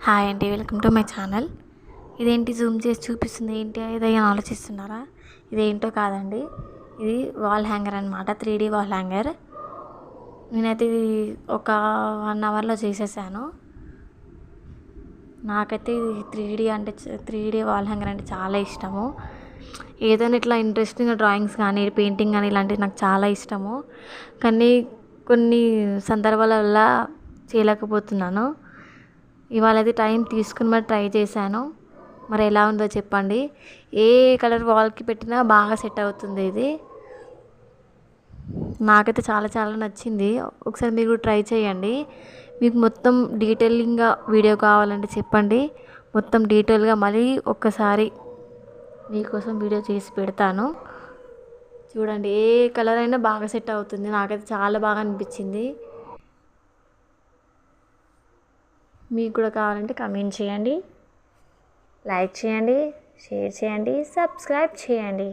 Hi అండి, welcome to my channel. ఇదేంటి Zoom చేసి చూపిస్తుంది ఏంటి ఏదైనా ఆలోచిస్తున్నారా? ఇదేంటో కాదండి, ఇది వాల్ హ్యాంగర్ అనమాట. 3D wall hanger. నేనైతే ఇది ఒక 1 అవర్లో చేసేసాను. నాకైతే ఇది 3D వాల్ హ్యాంగర్ అంటే చాలా ఇష్టము. ఏదైనా ఇట్లా ఇంట్రెస్టింగ్ డ్రాయింగ్స్ కానీ పెయింటింగ్ కానీ ఇలాంటివి నాకు చాలా ఇష్టము. కానీ కొన్ని సందర్భాల వల్ల చేయలేకపోతున్నాను. ఇవాళ అయితే టైం తీసుకుని మరి ట్రై చేశాను. మరి ఎలా ఉందో చెప్పండి. ఏ కలర్ వాల్కి పెట్టినా బాగా సెట్ అవుతుంది ఇది. నాకైతే చాలా చాలా నచ్చింది. ఒకసారి మీరు ట్రై చేయండి. మీకు మొత్తం డీటెయిలింగ్గా వీడియో కావాలంటే చెప్పండి. మొత్తం డీటెయిల్గా మళ్ళీ ఒక్కసారి మీకోసం వీడియో చేసి పెడతాను. చూడండి, ఏ కలర్ అయినా బాగా సెట్ అవుతుంది. నాకైతే చాలా బాగా అనిపించింది. మీకు కూడా కావాలంటే కామెంట్ చేయండి, లైక్ చేయండి, షేర్ చేయండి, సబ్స్క్రైబ్ చేయండి.